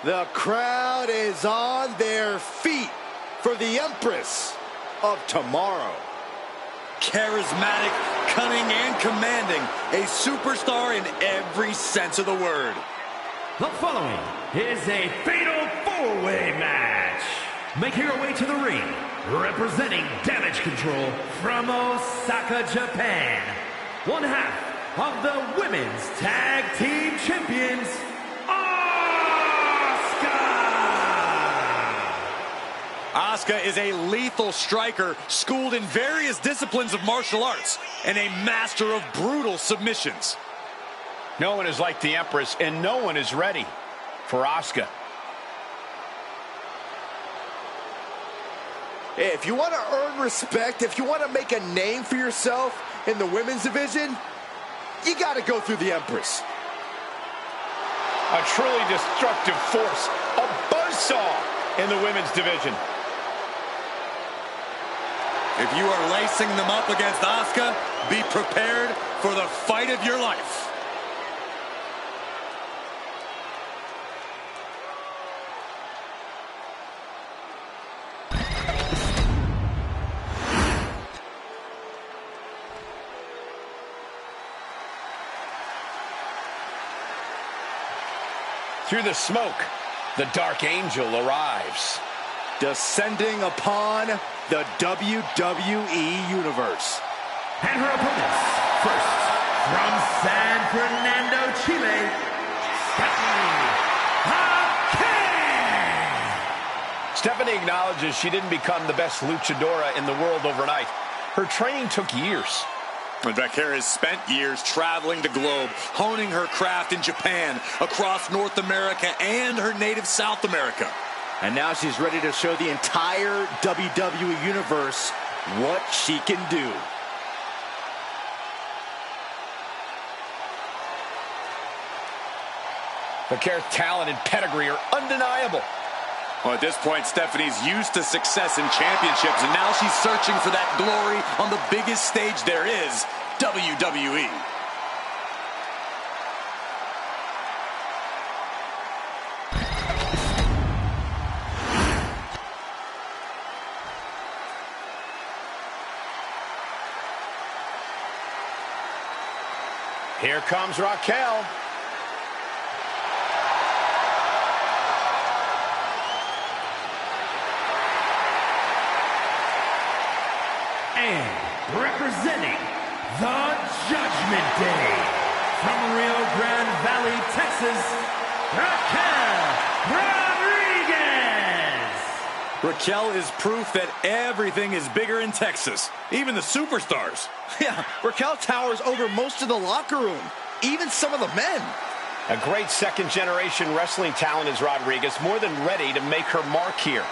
The crowd is on their feet for the Empress of Tomorrow. Charismatic, cunning, and commanding. A superstar in every sense of the word. The following is a fatal four-way match. Making her way to the ring, representing Damage Control from Osaka, Japan. One half of the Women's Tag Team Champions, Asuka is a lethal striker, schooled in various disciplines of martial arts, and a master of brutal submissions. No one is like the Empress, and no one is ready for Asuka. If you want to earn respect, if you want to make a name for yourself in the women's division, you got to go through the Empress. A truly destructive force, a buzzsaw in the women's division. If you are lacing them up against Asuka, be prepared for the fight of your life. Through the smoke, the Dark Angel arrives. Descending upon the WWE Universe. And her opponents, first, from San Fernando, Chile, Stephanie Hackett. Stephanie acknowledges she didn't become the best luchadora in the world overnight. Her training took years. Hackett has spent years traveling the globe, honing her craft in Japan, across North America, and her native South America. And now she's ready to show the entire WWE Universe what she can do. Hackett's talent and pedigree are undeniable. Well, at this point, Stephanie's used to success in championships, and now she's searching for that glory on the biggest stage there is, WWE. Here comes Raquel. And representing the Judgment Day, from Rio Grande Valley, Texas, Raquel Rodriguez. Raquel is proof that everything is bigger in Texas, even the superstars. Yeah, Raquel towers over most of the locker room, even some of the men. A great second-generation wrestling talent is Rodriguez, more than ready to make her mark here.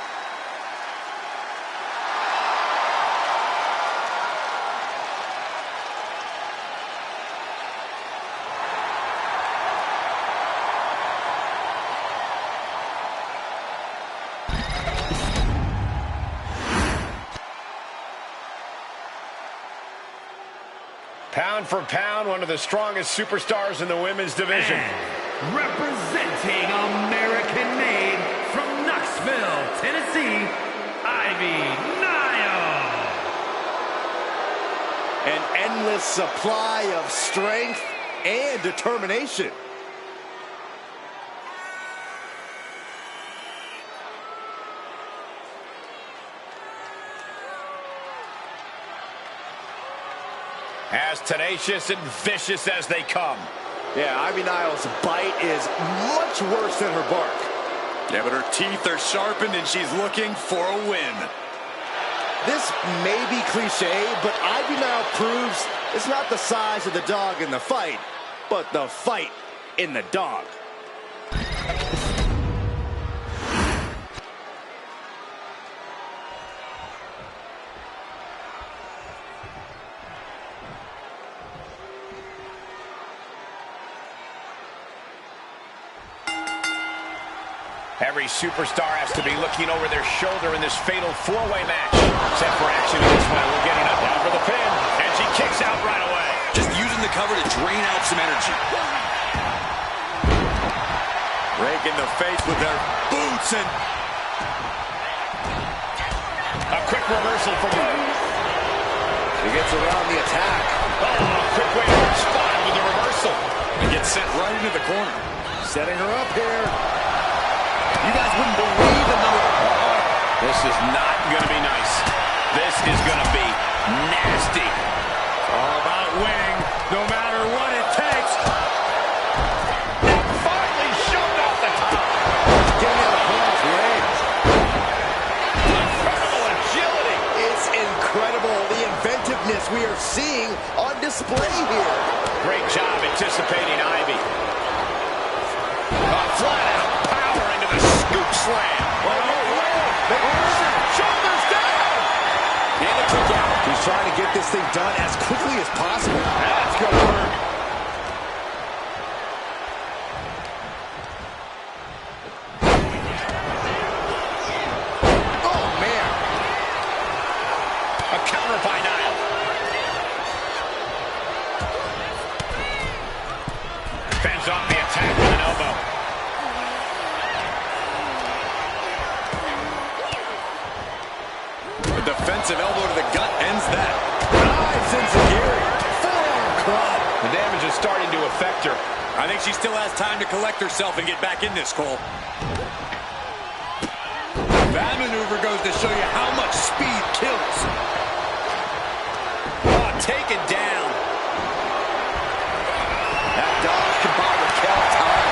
Pound for pound, one of the strongest superstars in the women's division. And representing American-made from Knoxville, Tennessee, Ivy Nile. An endless supply of strength and determination. As tenacious and vicious as they come. Yeah, Ivy Nile's bite is much worse than her bark. Yeah, but her teeth are sharpened and she's looking for a win. This may be cliche, but Ivy Nile proves it's not the size of the dog in the fight, but the fight in the dog. Every superstar has to be looking over their shoulder in this fatal four-way match. Set for action in this one. We're getting up down for the pin, and she kicks out right away. Just using the cover to drain out some energy. Raking the face with their boots and... A quick reversal from her. She gets around the attack. Oh, quick way to respond with the reversal. And gets sent right into the corner. Setting her up here. You guys wouldn't believe the number. This is not going to be nice. This is going to be nasty. All about winning, no matter what it takes. Finally shoved off the top. Getting out of harm's way. Incredible agility. It's incredible the inventiveness we are seeing on display here. Great job anticipating Ivy. Flat out power into the scoop slam. Shoulders down. And a kick out. He's trying to get this thing done as quickly as possible. That's good work. Oh, man. A counter by Nile. Fends off the attack with an elbow. A defensive elbow to the gut ends that. Nice enziguri. Forearm club. The damage is starting to affect her. I think she still has time to collect herself and get back in this, Cole. That maneuver goes to show you how much speed kills. Oh, taken down. That dodge can buy Raquel time.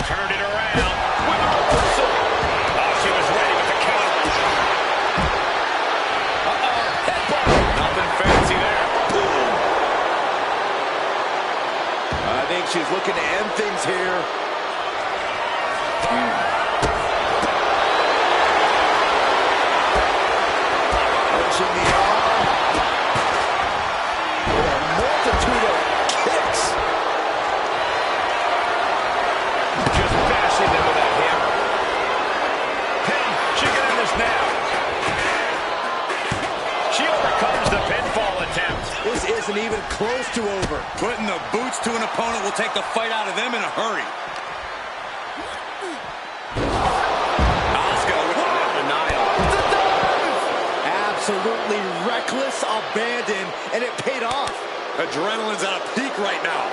Turned it around with a reversal. Oh, she was ready with the counter. Headbutt. Nothing fancy there. I think she's looking to end things here. Pushing the arm. With a multitude of kicks. Just bashing them with that hammer. Pin. She can end this now. She overcomes the pinfall attempt. This isn't even close to over. Putting the boots to an opponent will take the fight out of them in a hurry. Asuka with the denial. Absolutely reckless abandon, and it paid off. Adrenaline's at a peak right now.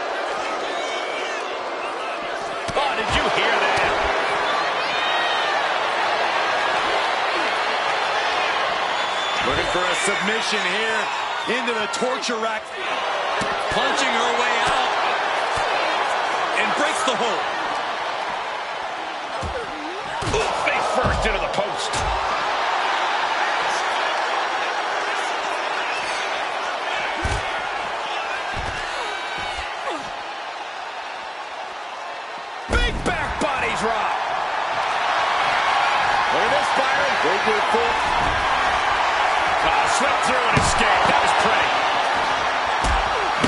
Oh, did you hear that? Looking for a submission here into the torture rack. Punching her way out. And breaks the hold. Ooh, face first into the post. Big back body drop. Look at this, Byron. Great good foot. Slipped through and escaped. That was pretty.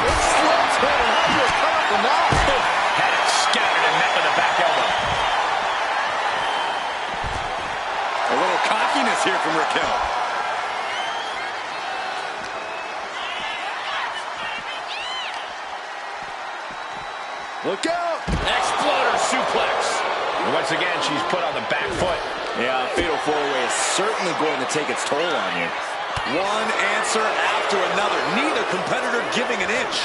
It slipped her and you're coming from that. Had it scattered and met with a back elbow. A little cockiness here from Raquel. Look out. Exploder suplex. And once again, she's put on the back foot. Yeah, fatal four-way is certainly going to take its toll on you. One answer after another. Neither competitor giving an inch.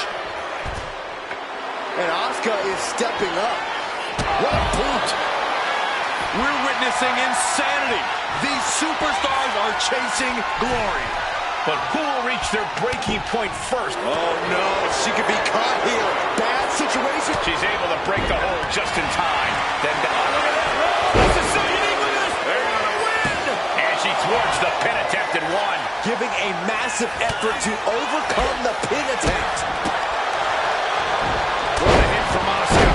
And Asuka is stepping up. What a boot. We're witnessing insanity. These superstars are chasing glory. But who will reach their breaking point first? Oh, no. She could be caught here. Bad situation. She's able to break the hold just in time. Then look at that. This is so unique. Look at this. They're going to win. And she thwarts the pin attempt and won. Giving a massive effort to overcome the pin attempt. What a hit from Asuka.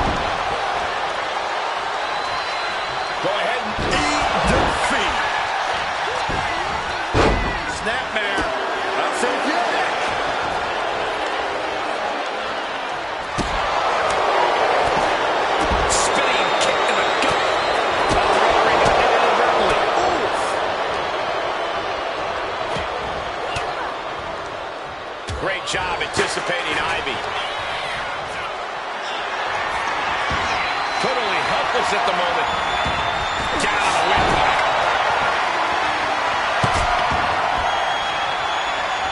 Go ahead and eat defeat. Snapmare. Not safe yet. Spinning kick to the gut. Lowering it inadvertently. Great job anticipating Ivy. nervous at the moment. Down on the windpipe.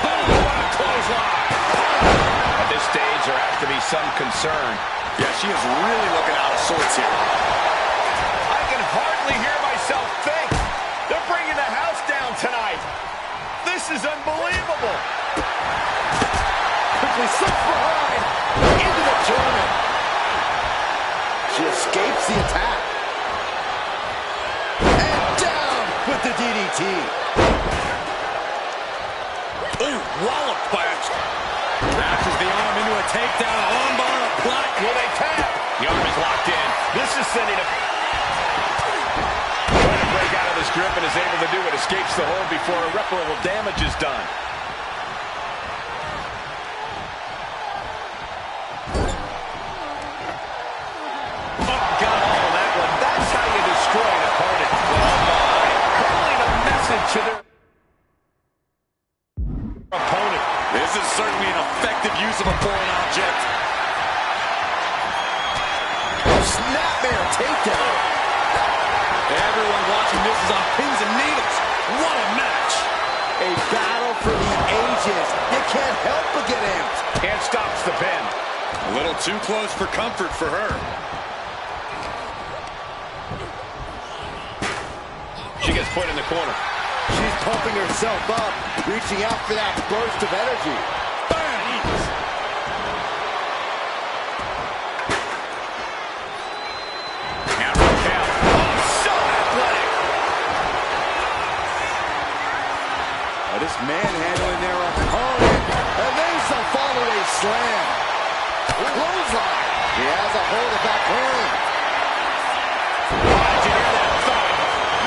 Oh, what a clothesline. At this stage, there has to be some concern. Yeah, she is really looking out of sorts here. I can hardly hear myself think. They're bringing the house down tonight. This is unbelievable. Quickly slips behind into the German. She escapes the attack. And down with the DDT. Ooh, wallop clash. Mashes the arm into a takedown. Armbar applied. Will they tap? The arm is locked in. This is sending a... Trying to break out of this grip and is able to do it. Escapes the hold before irreparable damage is done. Oh, got all of that one. That's how you destroy an opponent. Oh, my. Calling a message to their opponent. This is certainly an effective use of a foreign object. Snapmare takedown. Everyone watching this is on pins and needles. What a match. A battle for the ages. You can't help but get amped. And stops the pin. A little too close for comfort for her. She gets put in the corner. She's pumping herself up, reaching out for that burst of energy. Now Raquel. Oh, so athletic. This manhandling their opponent. And there's the follow-away slam. Clothesline. He has a hold of that hand. Did you hear that thud?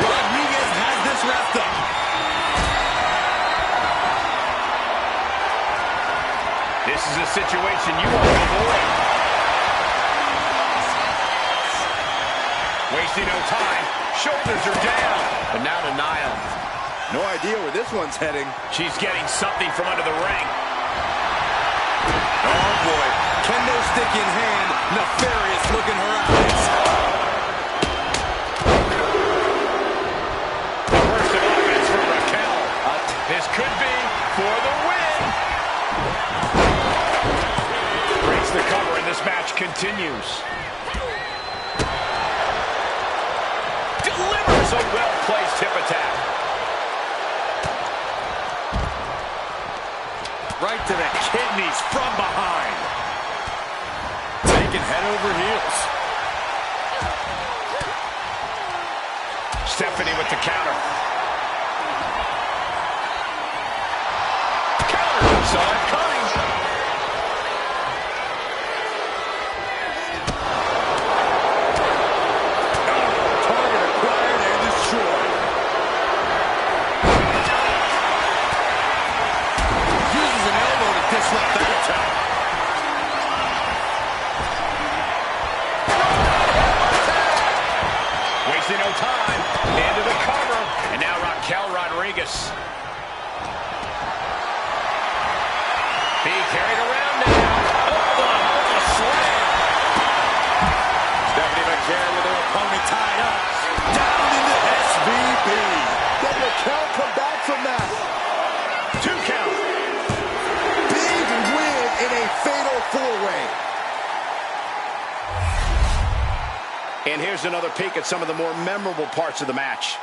Rodriguez has this wrapped up. This is a situation you want to avoid. Wasting no time. Shoulders are down. But now to Niall. No idea where this one's heading. She's getting something from under the ring. Oh, boy. Kendo stick in hand. Nefarious look in her eyes. A burst of offense from Raquel. This could be for the win. Breaks the cover and this match continues. Delivers a well-placed hip attack. Right to the kidneys from behind. Taking head over heels. Stephanie with the counter. Counter. Saw it coming. Target acquired and destroyed. Uses an elbow to disrupt that attack. Wasting no time. Into the cover. And now Raquel Rodriguez. Being carried around now. Oh, a slam. Stephanie McMahon with her opponent tied up. Down into SVP. Can Raquel come back from that? 2 count. Big win in a fatal four-way. And here's another peek at some of the more memorable parts of the match.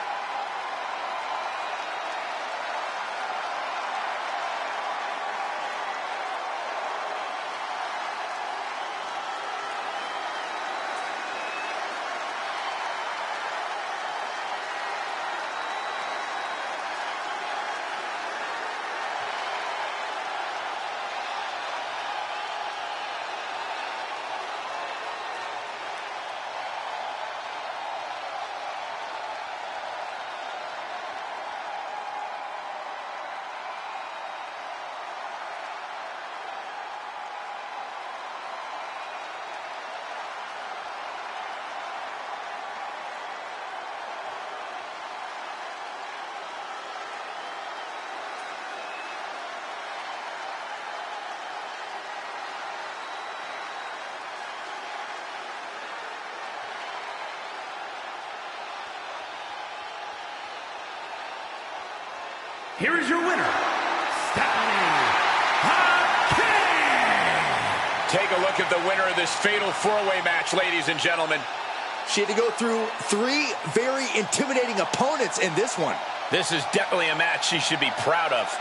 here is your winner, Stephanie Hackett! Take a look at the winner of this fatal four-way match, ladies and gentlemen. She had to go through 3 very intimidating opponents in this one. This is definitely a match she should be proud of.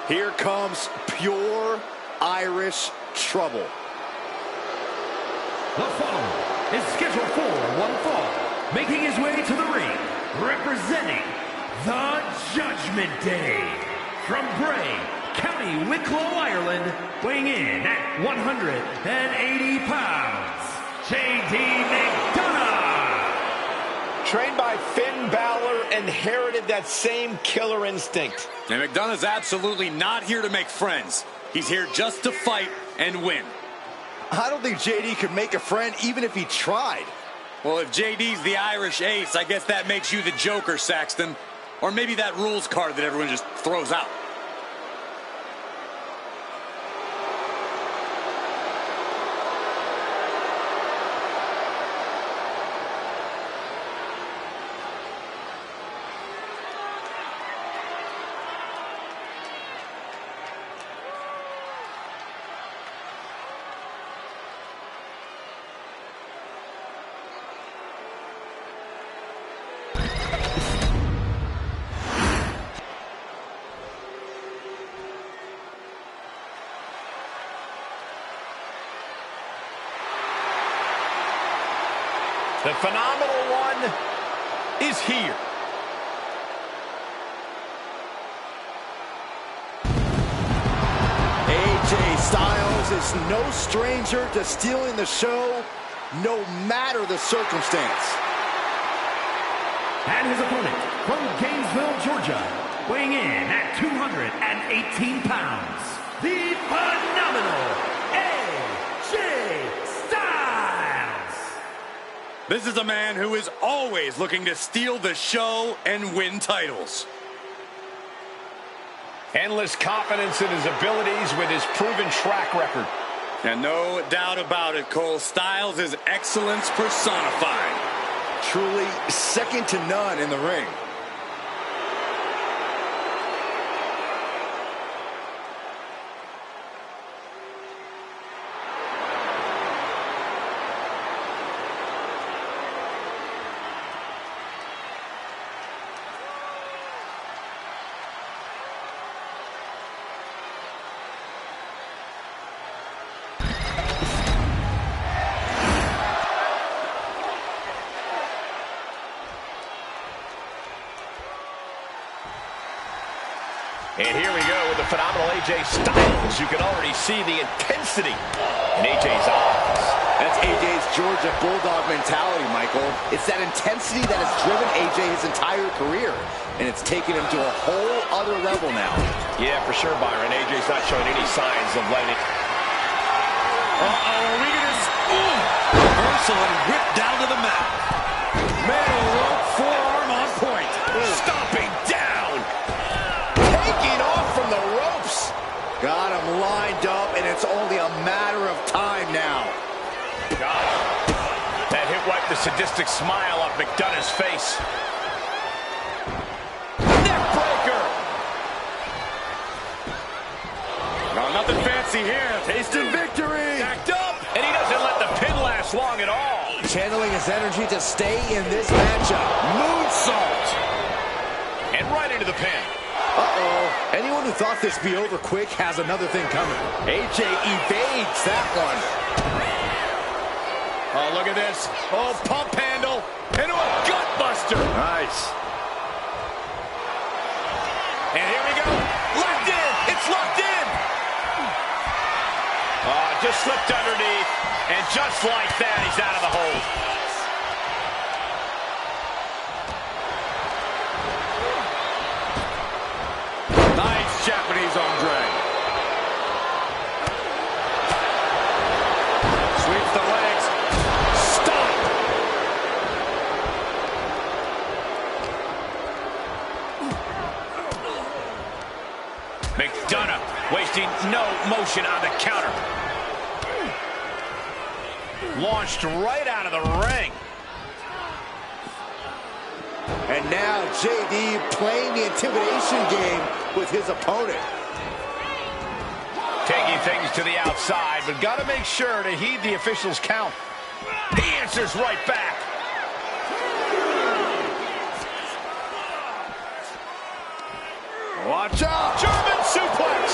Here comes pure Irish trouble. The following is scheduled for one fall, making his way to the ring, representing the Judgment Day, from Bray, County Wicklow, Ireland, weighing in at 180 pounds, J.D. McDonagh. Trained by Finn Balor, inherited that same killer instinct. And McDonagh's absolutely not here to make friends. He's here just to fight and win. I don't think JD could make a friend even if he tried. Well, if JD's the Irish ace, I guess that makes you the Joker, Saxton. Or maybe that rules card that everyone just throws out. The phenomenal one is here. AJ Styles is no stranger to stealing the show, no matter the circumstance. And his opponent from Gainesville, Georgia, weighing in at 218 pounds, the phenomenal AJ Styles. This is a man who is always looking to steal the show and win titles. Endless confidence in his abilities with his proven track record. And no doubt about it, Cole, Styles is excellence personified. Truly second to none in the ring. And here we go with the phenomenal AJ Styles. You can already see the intensity in AJ's eyes. That's AJ's Georgia Bulldog mentality, Michael. It's that intensity that has driven AJ his entire career, and it's taken him to a whole other level now. Yeah, for sure, Byron. AJ's not showing any signs of letting it. Uh-oh, are we going to... Reversal and whip down to the mat. Middle rope forearm on point. Stomping down. Taking off from the ropes. Got him lined up, and it's only a matter of time now. Gosh. That hit wiped the sadistic smile off McDonagh's face. Neck breaker. No, nothing fancy here. Tasted victory. Backed up. And he doesn't let the pin last long at all. Channeling his energy to stay in this matchup. Moonsault. And right into the pin. Uh-oh. Anyone who thought this be over quick has another thing coming. AJ evades that one. Oh, look at this. Oh, pump handle into a gut buster. Nice. And here we go. Locked in. It's locked in. Just slipped underneath. And just like that, he's out of the hold. Nice Japanese arm drag. Sweeps the legs. Stop. McDonagh wasting no motion on the counter. Launched right out of the ring. And now JD playing the intimidation game with his opponent. Taking things to the outside, but got to make sure to heed the official's count. He answers right back. Watch out. German suplex.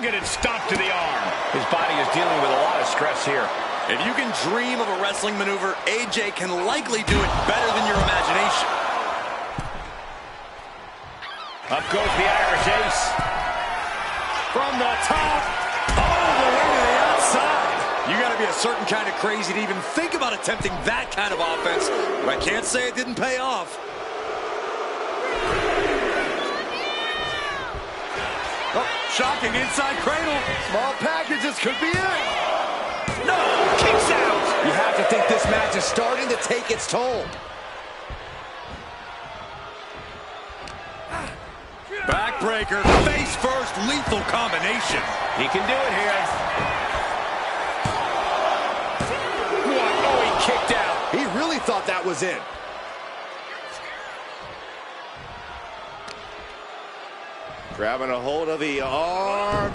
Targeted stomp to the arm. His body is dealing with a lot of stress here. If you can dream of a wrestling maneuver, AJ can likely do it better than your imagination. Up goes the Irish Ace. From the top, all the way to the outside. You got to be a certain kind of crazy to even think about attempting that kind of offense. But I can't say it didn't pay off. Oh, shocking inside cradle. Small packages could be it. No, kicks out. You have to think this match is starting to take its toll. Backbreaker, face first, lethal combination. He can do it here. What? Oh, he kicked out. He really thought that was it. Grabbing a hold of the arm.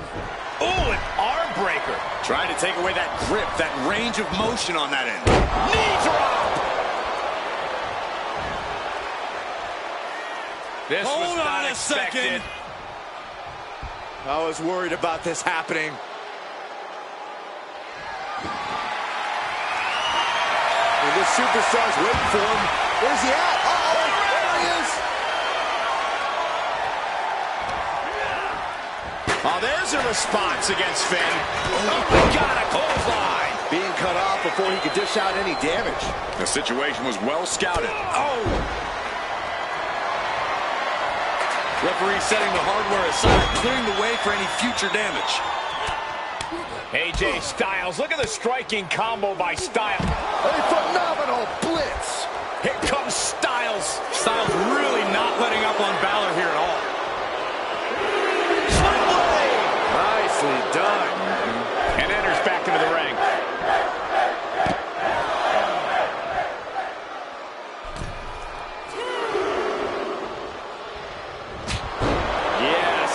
Oh, an arm breaker. Trying to take away that grip, that range of motion on that end. Knee drop. This was Hold not on a expected. second. I was worried about this happening. And this superstar's waiting for him. Where's he at? Uh-oh, there he is. Oh, there's a response against Finn. Oh, my God, a clothesline. Being cut off before he could dish out any damage. The situation was well scouted. Oh. Referee setting the hardware aside, clearing the way for any future damage. AJ Styles, look at the striking combo by Styles. A phenomenal blitz. Here comes Styles. Styles really not letting up on Balor here at all. Nicely done. And enters back into the ring.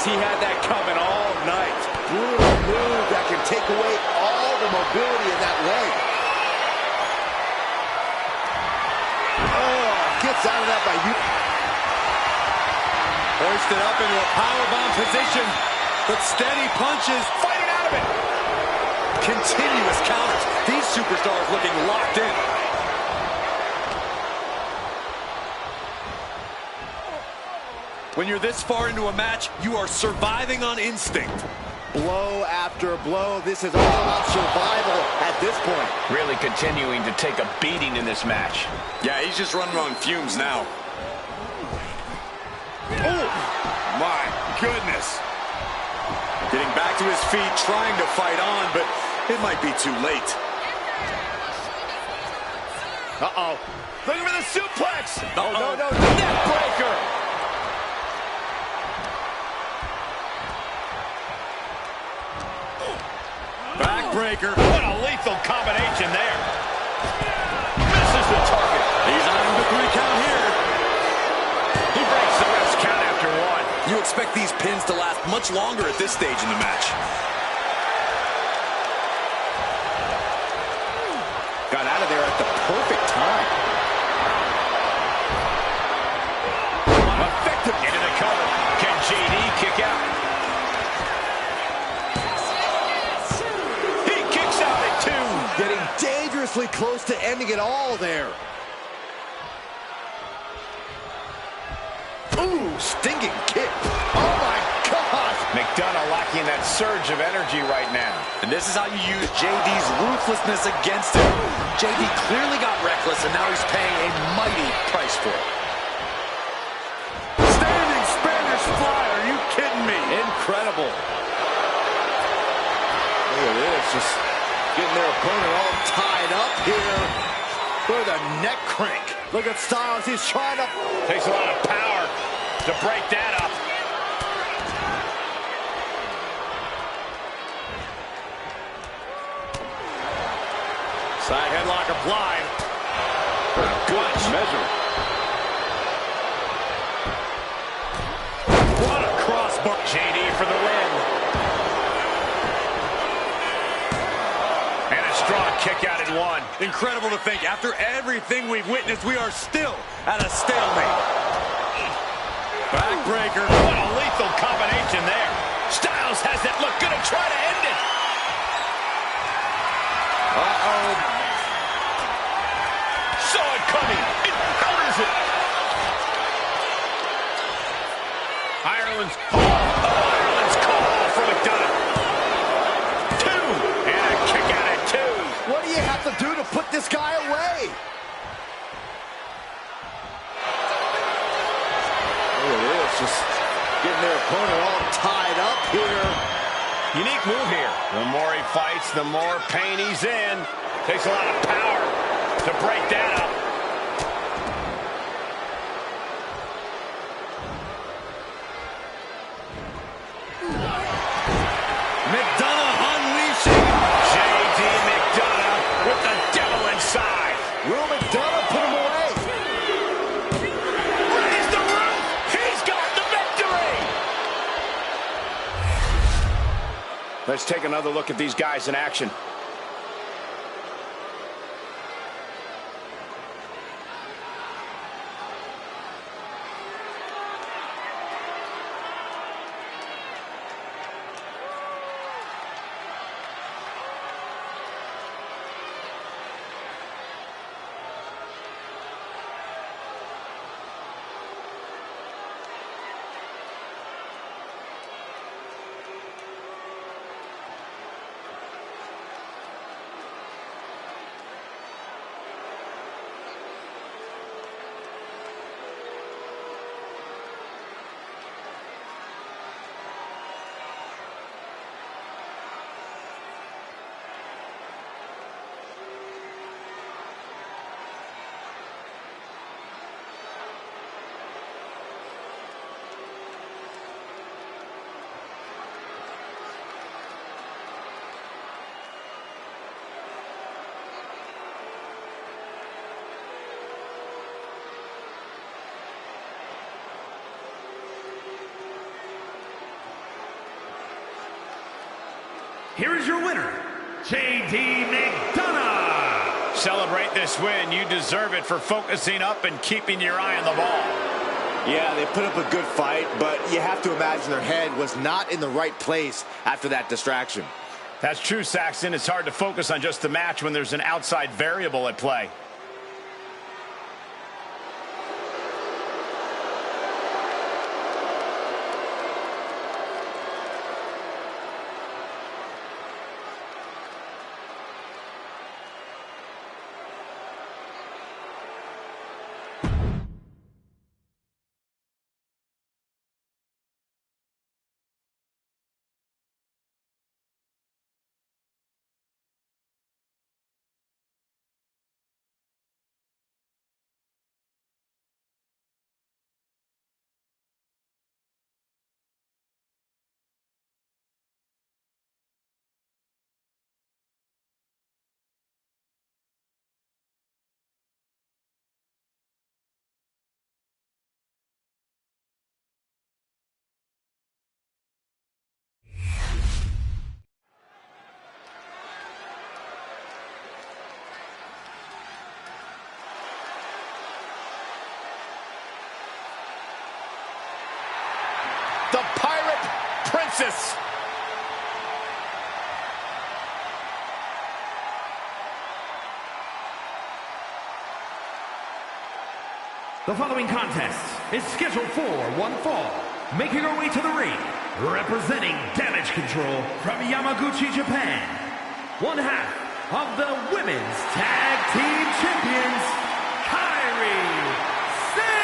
He had that coming all night. Brutal move that can take away all the mobility in that leg. Oh, gets out of that by you. Hoisted up into a powerbomb position, but steady punches. Fighting out of it. Continuous counters. These superstars looking locked in. When you're this far into a match, you are surviving on instinct. Blow after blow. This is all about survival at this point. Really continuing to take a beating in this match. Yeah, he's just running on fumes now. Oh, My goodness. Getting back to his feet, trying to fight on, but it might be too late. uh-oh. Looking for the suplex. Oh, no. Neck breaker. Backbreaker. What a lethal combination there. Misses the target. He's eyeing the 3 count here. He breaks the ref's count after 1. You expect these pins to last much longer at this stage in the match. Got out of there at the perfect time. Effective into the cover. Can JD kick out? He kicks out at 2. Getting dangerously close to ending it all there. Ooh, stinging kick. Oh, my gosh. McDonough lacking that surge of energy right now. And this is how you use JD's ruthlessness against him. JD clearly got reckless, and now he's paying a mighty price for it. Standing Spanish fly. Are you kidding me? Incredible. Look at this. Just getting their opponent all tied up here. Look at the neck crank. Look at Styles. He's trying to... Takes a lot of power to break that up. Side headlock applied. Good measure. What a crossbar. JD for the win. And a strong kick out at 1. Incredible to think, after everything we've witnessed, we are still at a stalemate. Backbreaker. What a lethal combination there. Styles has that look. Gonna move here. The more he fights, the more pain he's in. Takes a lot of power to break that up. McDonough unleashing. J.D. McDonough with the devil inside. Will McDonough put him away? Raise the roof. He's got the victory. Let's take another look at these guys in action. Here is your winner, J.D. McDonough. Celebrate this win. You deserve it for focusing up and keeping your eye on the ball. Yeah, they put up a good fight, but you have to imagine their head was not in the right place after that distraction. That's true, Saxton. It's hard to focus on just the match when there's an outside variable at play. The Pirate Princess. The following contest is scheduled for one fall. Making her way to the ring, representing Damage Control from Yamaguchi, Japan. One half of the Women's Tag Team Champions, Kairi Sane!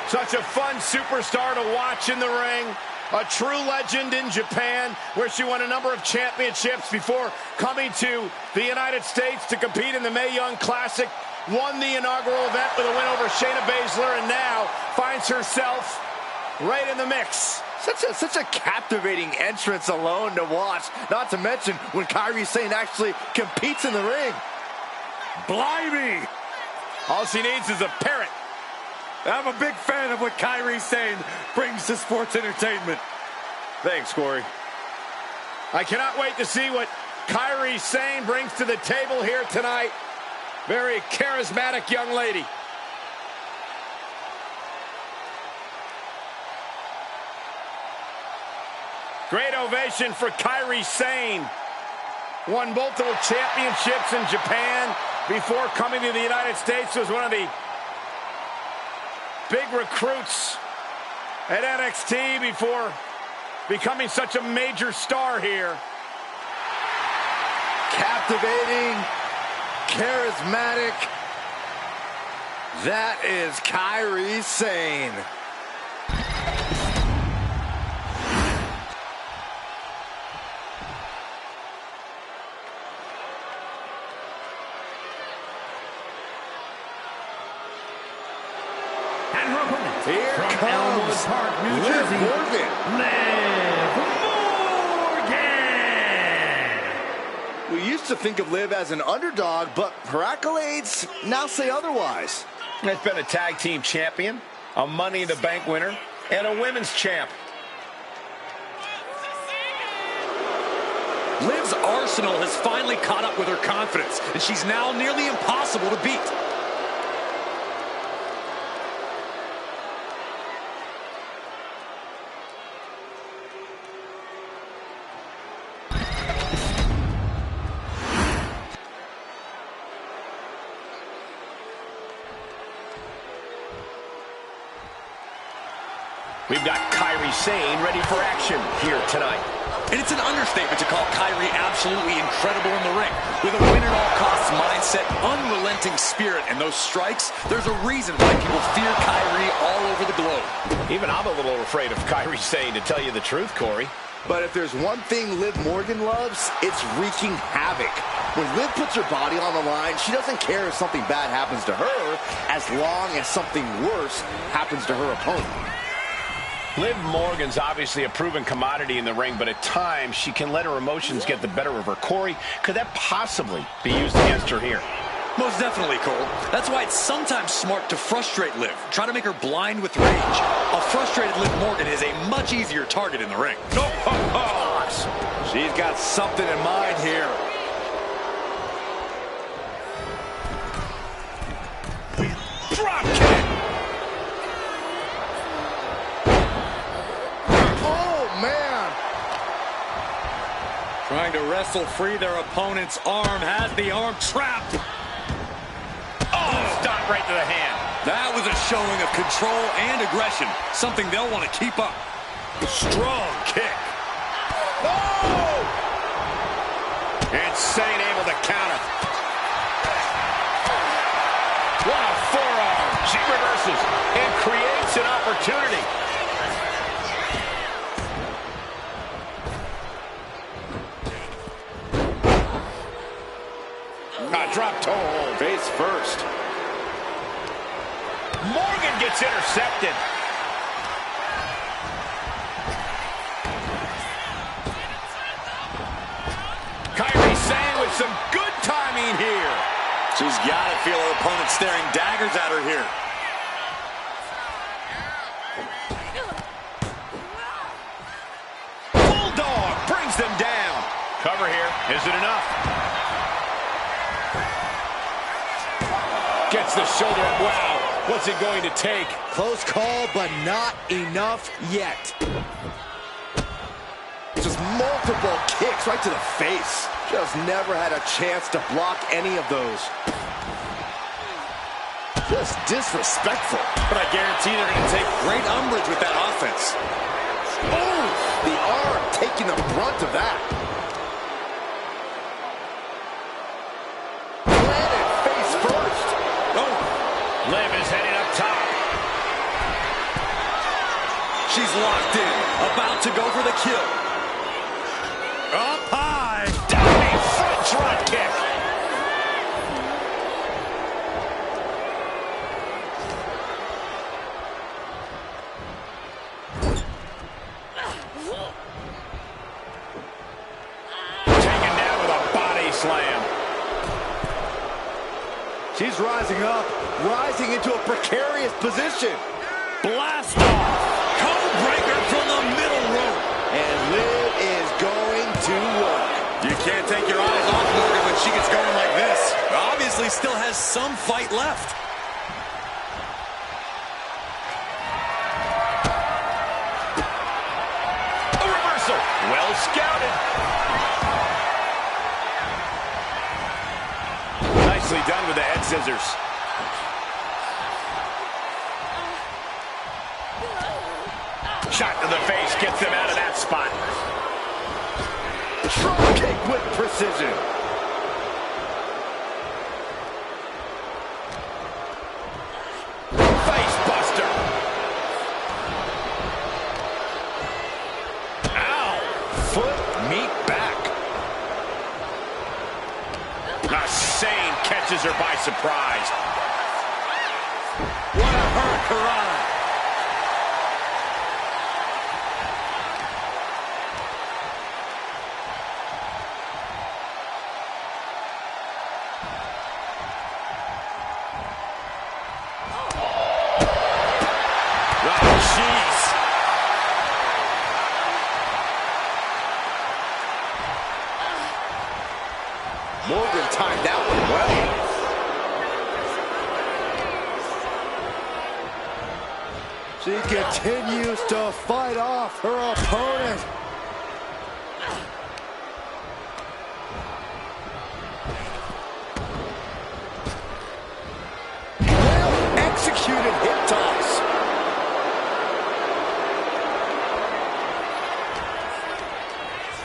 Such a fun superstar to watch in the ring. A true legend in Japan, where she won a number of championships before coming to the United States to compete in the Mae Young Classic. Won the inaugural event with a win over Shayna Baszler, and now finds herself right in the mix. Such a captivating entrance alone to watch, not to mention when Kairi Sane actually competes in the ring. Blimey! All she needs is a parrot. I'm a big fan of what Kairi Sane brings to sports entertainment. Thanks, Corey. I cannot wait to see what Kairi Sane brings to the table here tonight. Very charismatic young lady. Great ovation for Kairi Sane. Won multiple championships in Japan before coming to the United States. Was one of the big recruits at NXT before becoming such a major star here. Captivating, charismatic. That is Kairi Sane. Here from comes Elmwood Park, New Liv Jersey, Morgan. Liv Morgan. We used to think of Liv as an underdog, but her accolades now say otherwise. It's been a tag team champion, a Money in the Bank winner, and a women's champ. Liv's arsenal has finally caught up with her confidence, and she's now nearly impossible to beat. We've got Kairi Sane ready for action here tonight. And it's an understatement to call Kairi absolutely incredible in the ring. With a win-at-all-costs mindset, unrelenting spirit, and those strikes, there's a reason why people fear Kairi all over the globe. Even I'm a little afraid of Kairi Sane, to tell you the truth, Corey. But if there's one thing Liv Morgan loves, it's wreaking havoc. When Liv puts her body on the line, she doesn't care if something bad happens to her, as long as something worse happens to her opponent. Liv Morgan's obviously a proven commodity in the ring, but at times she can let her emotions get the better of her. Corey, could that possibly be used against her here? Most definitely, Cole. That's why it's sometimes smart to frustrate Liv. Try to make her blind with rage. A frustrated Liv Morgan is a much easier target in the ring. No, She's got something in mind here. drop kick! Oh, man! Trying to wrestle free their opponent's arm, has the arm trapped. Oh, stop right to the hand. That was a showing of control and aggression, something they'll want to keep up. Strong kick. Oh! Insane, able to counter. What a forearm. She reverses and creates an opportunity. Drop toe hold. Face first. Morgan gets intercepted. Kairi Sane with some good timing here. She's got to feel her opponent staring daggers at her here. Bulldog brings them down. Cover here. Is it enough? Gets the shoulder up. Wow. What's it going to take? Close call, but not enough yet. Just multiple kicks right to the face. Just never had a chance to block any of those. Just disrespectful. But I guarantee they're going to take great umbrage with that offense. Oh, the arm taking the brunt of that. Planted face first. Oh, Liv is heading up top. she's locked in, about to go for the kill. Up high. Diving front drop kick. Taken down with a body slam. She's rising up, rising into a precarious position. Blast off. Code breaker from the middle rope. And Liv is going to work. You can't take your eyes off Morgan when she gets going like this. Obviously still has some fight left. A reversal. Well scouted. Nicely done with the head scissors. Shot to the face gets them out of that spot. Drop kick with precision. Face buster. Ow. Foot meet back. Now Sane catches her by surprise. What a hurricanrana. Morgan timed that one well. She continues to fight off her opponent. Well executed hip toss.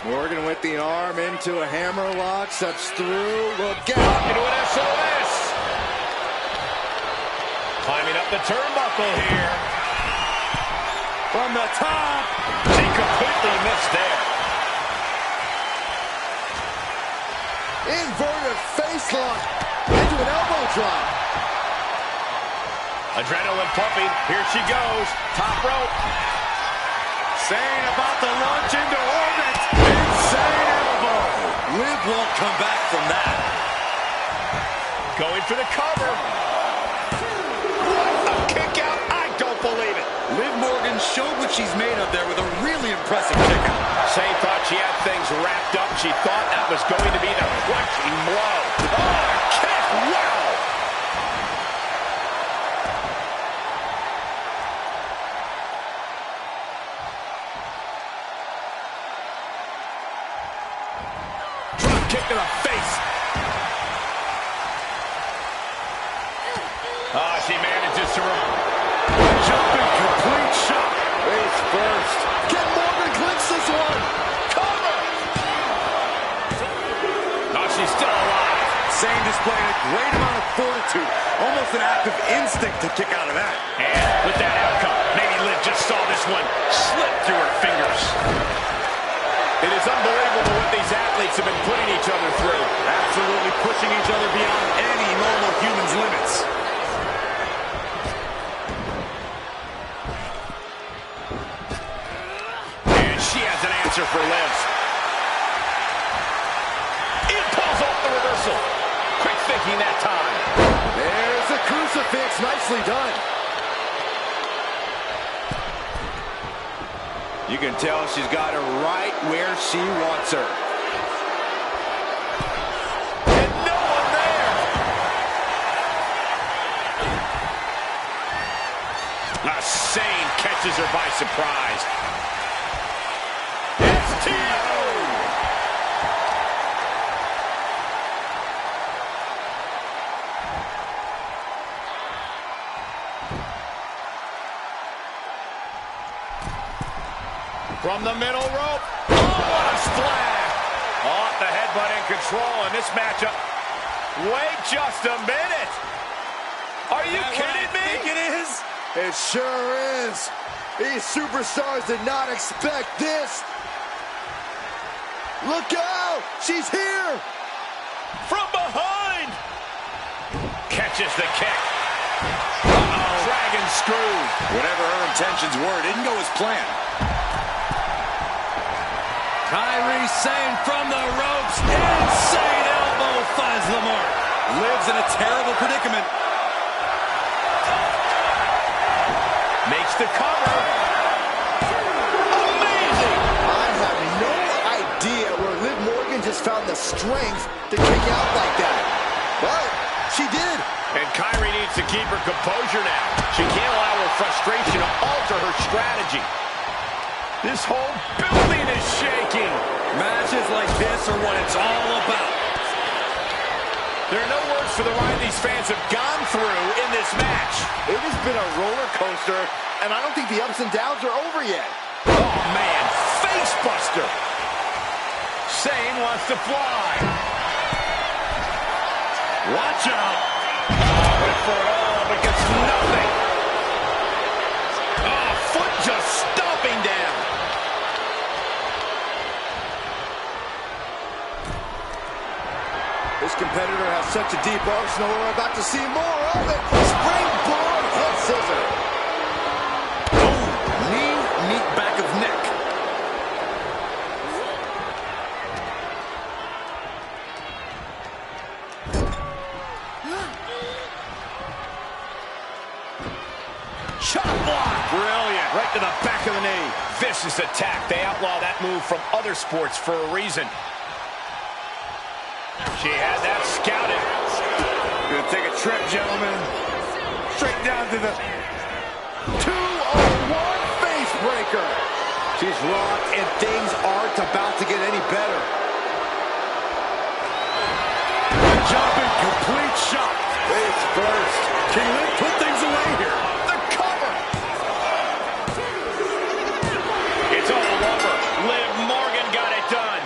Morgan with the arm into a hammerlock, steps through, look out. Into an SOS. Climbing up the turnbuckle here. From the top. She completely missed there. Inverted face lock into an elbow drop. Adrenaline pumping. Here she goes. Top rope. Saying about the launch into orbit. Insane elbow. Liv won't come back from that. Going for the cover. What a kick out. I don't believe it. Liv Morgan showed what she's made of there with a really impressive kick out. Shane thought she had things wrapped up. She thought that was going to be the crushing blow. Oh, kick. Wow. Kick to the face. She manages to jumping complete shot. Face first. Can Morgan clinch this one? Cover. She's still alive. Sane displaying a great amount of fortitude. Almost an act of instinct to kick out of that. And with that outcome, maybe Liv just saw this one slip through her fingers. It is unbelievable what these athletes have been putting each other through. Absolutely pushing each other beyond any normal human's limits. And she has an answer for Liv. It pulls off the reversal. Quick thinking that time. There's the crucifix. Nicely done. You can tell she's got her right where she wants her. And no one there. Sane catches her by surprise. STO! From the middle rope. Oh, what a splash. Off the headbutt in control in this matchup. Wait just a minute. Are you kidding me? I think it is. It sure is. These superstars did not expect this. Look out! She's here! From behind. Catches the kick. Uh-oh. Dragon screw. Whatever her intentions were, didn't go as planned. Kairi Sane from the ropes. Insane elbow finds the mark. Liv's in a terrible predicament. Makes the cover. Amazing. I have no idea where Liv Morgan just found the strength to kick out like that. But she did. And Kairi needs to keep her composure now. She can't allow her frustration to alter her strategy. This whole building is shaking. Matches like this are what it's all about. There are no words for the ride these fans have gone through in this match. It has been a roller coaster, and I don't think the ups and downs are over yet. Oh, man. Face buster. Sane wants to fly. Watch out. Went for it all, but gets nothing. Oh, foot just stomping down. This competitor has such a deep arsenal, we're about to see more of it. Springboard head scissor. Oh, knee back of neck. Shot block. Brilliant. Right to the back of the knee. Vicious attack. They outlaw that move from other sports for a reason. She had that scouted. Gonna take a trip, gentlemen. Straight down to the 201 face breaker. She's locked, and things aren't about to get any better. Jumping complete shot. Face first. Can Liv put things away here? The cover. It's all over. Liv Morgan got it done.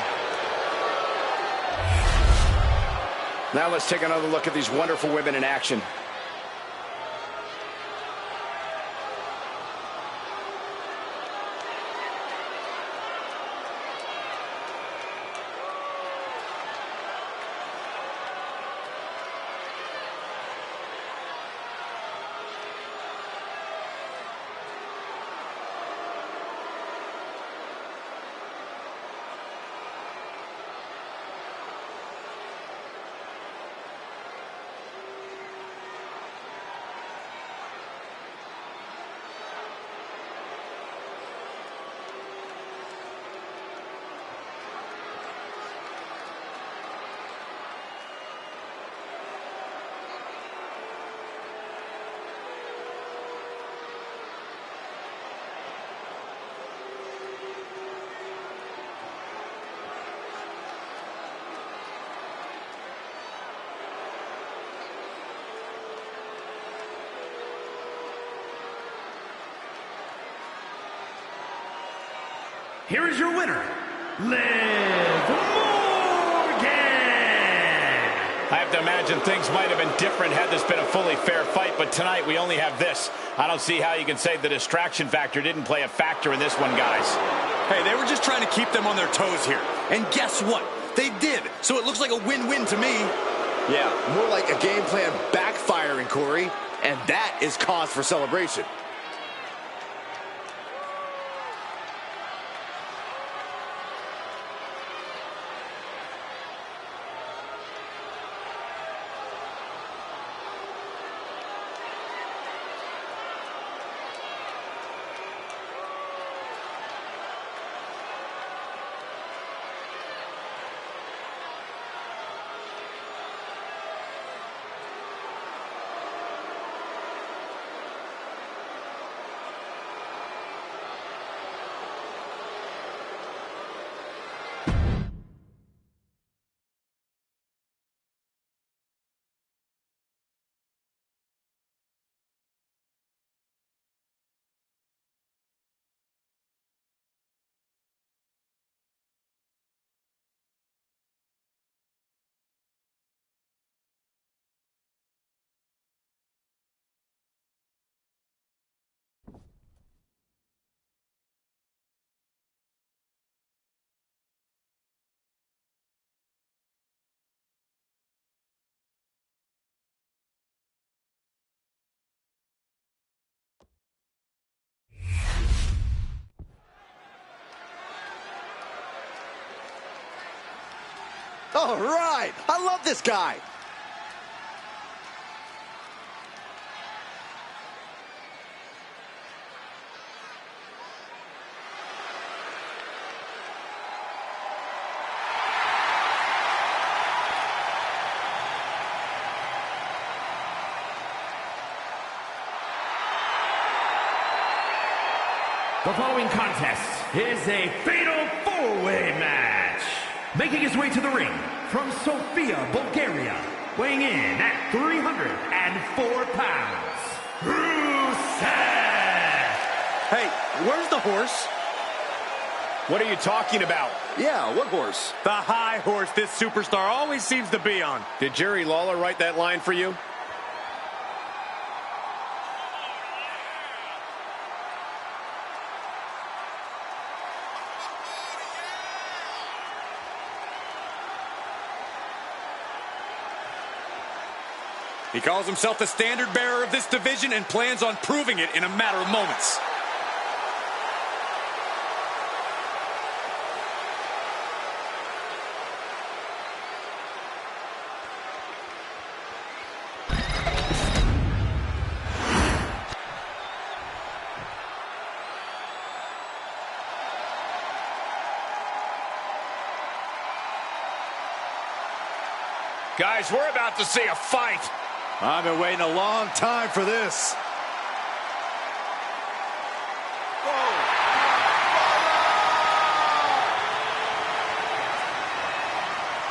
Now let's take another look at these wonderful women in action. Here is your winner, Liv Morgan! I have to imagine things might have been different had this been a fully fair fight, but tonight we only have this. I don't see how you can say the distraction factor didn't play a factor in this one, guys. Hey, they were just trying to keep them on their toes here. And guess what? They did. So it looks like a win-win to me. Yeah, more like a game plan backfiring, Corey. And that is cause for celebration. All right. I love this guy. The following contest is a fatal four-way match. Making his way to the ring from Sofia, Bulgaria, weighing in at 304 pounds, Rusev. Hey, where's the horse? What are you talking about? Yeah, what horse? The high horse this superstar always seems to be on. Did Jerry Lawler write that line for you? He calls himself the standard bearer of this division and plans on proving it in a matter of moments. Guys, we're about to see a fight. I've been waiting a long time for this.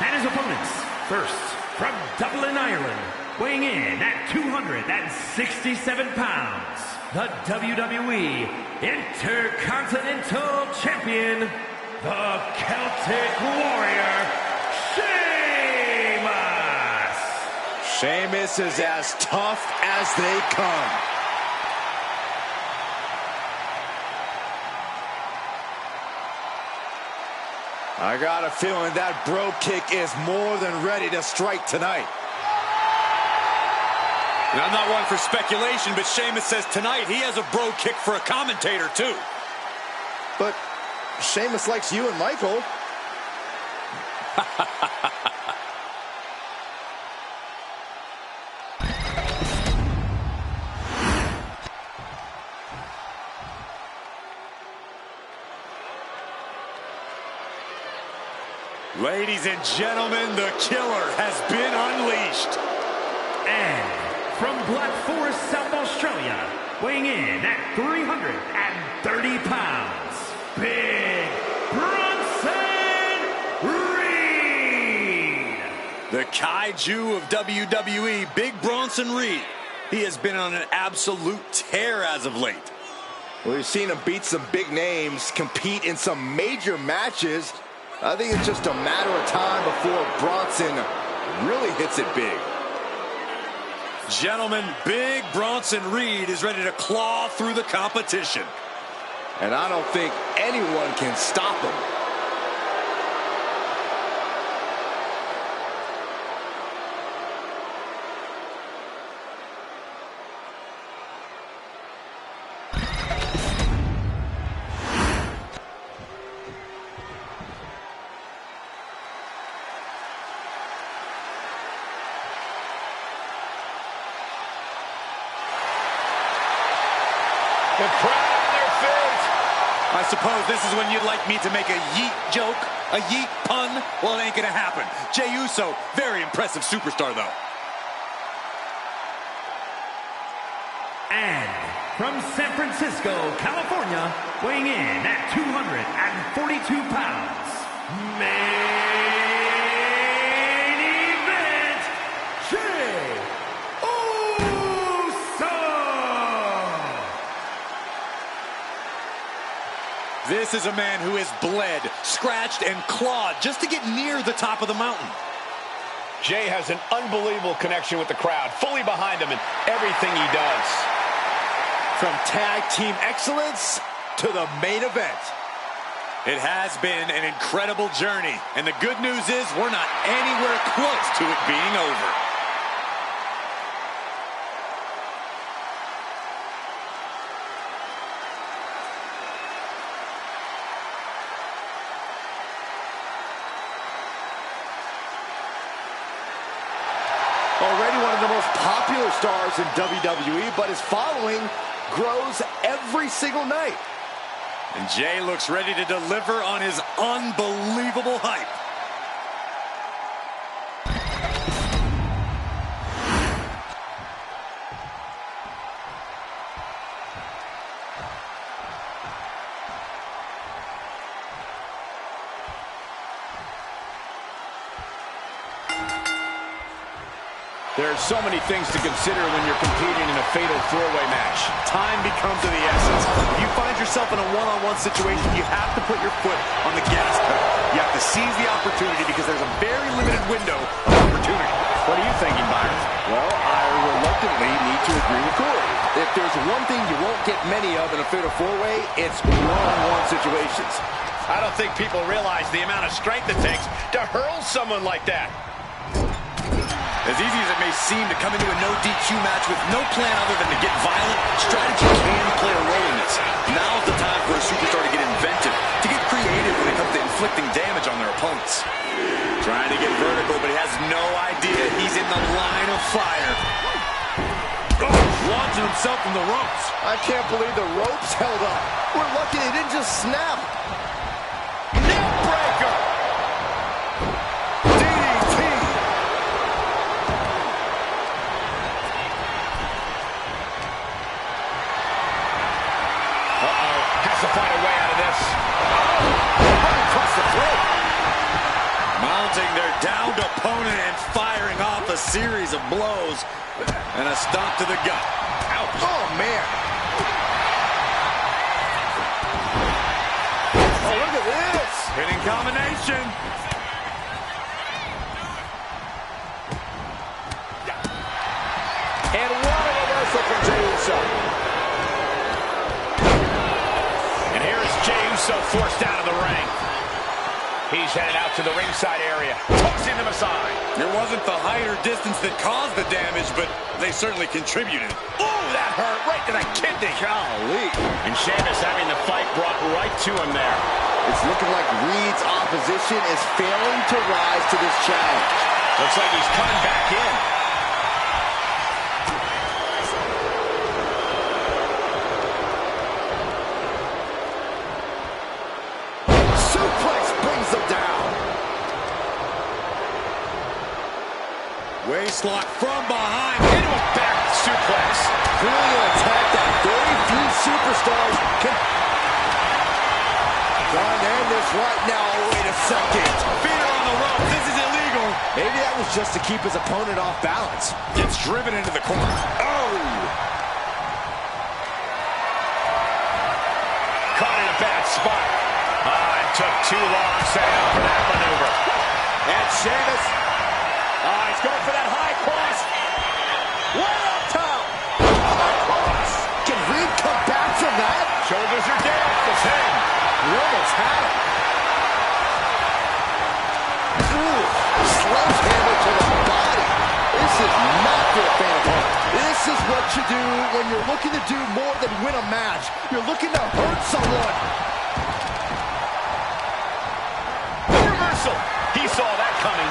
And his opponents, first, from Dublin, Ireland, weighing in at 267 pounds, the WWE Intercontinental Champion, the Celtic Warrior, Sheamus! Sheamus is as tough as they come. I got a feeling that bro kick is more than ready to strike tonight. And I'm not one for speculation, but Sheamus says tonight he has a bro kick for a commentator, too. But Sheamus likes you and Michael. Ladies and gentlemen, the killer has been unleashed. And from Black Forest, South Australia, weighing in at 330 pounds, Big Bronson Reed! The kaiju of WWE, Big Bronson Reed. He has been on an absolute tear as of late. Well, we've seen him beat some big names, compete in some major matches. I think it's just a matter of time before Bronson really hits it big. Gentlemen, Big Bronson Reed is ready to claw through the competition. And I don't think anyone can stop him. The crowd on their feet. I suppose this is when you'd like me to make a yeet joke, a yeet pun. Well, it ain't gonna happen. Jey Uso, very impressive superstar, though. And from San Francisco, California, weighing in at 242 pounds, main event, Jey Uso! This is a man who has bled, scratched, and clawed just to get near the top of the mountain. Jey has an unbelievable connection with the crowd, fully behind him in everything he does. From tag team excellence to the main event. It has been an incredible journey, and the good news is we're not anywhere close to it being over. Already one of the most popular stars in WWE, but his following grows every single night. And Jey looks ready to deliver on his unbelievable hype. There's so many things to consider when you're competing in a fatal four-way match. Time becomes of the essence. If you find yourself in a one-on-one situation, you have to put your foot on the gas pedal. You have to seize the opportunity because there's a very limited window of opportunity. What are you thinking, Byron? Well, I reluctantly need to agree with Corey. If there's one thing you won't get many of in a fatal four-way, it's one-on-one situations. I don't think people realize the amount of strength it takes to hurl someone like that. As easy as it may seem to come into a no DQ match with no plan other than to get violent, strategy can play a role in this. Now's the time for a superstar to get inventive, to get creative when it comes to inflicting damage on their opponents. Trying to get vertical, but he has no idea he's in the line of fire. Launching himself from the ropes. I can't believe the ropes held up. We're lucky they didn't just snap. Neck breaker. DDT. series of blows and a stop to the gut. Ouch. Oh, man. Oh, look at this. Hitting combination. And what a reversal from Jey Uso. And here is Jey Uso forced out of the ring. He's headed out to the ringside area, tossing them aside. It wasn't the height or distance that caused the damage, but they certainly contributed. Ooh, that hurt right to the kidney. Golly. And Sheamus having the fight brought right to him there. It's looking like Reed's opposition is failing to rise to this challenge. Looks like he's coming back in. Suplex brings them down. Waistlock from behind. Into a back suplex. Really an attack that very few superstars can. Trying to end this right now. Wait a second. Feet on the ropes. This is illegal. Maybe that was just to keep his opponent off balance. Gets driven into the corner. Oh! Caught in a bad spot. It took too long setting up for that maneuver. And Sheamus. He's going for that high cross. Way up top. High cross. Can Reed come back from that? Shoulders are down. The pin. He almost had it. Ooh, sledgehammer to the body. This is not for a fan of home. This is what you do when you're looking to do more than win a match. You're looking to hurt someone. Reversal. He saw that coming.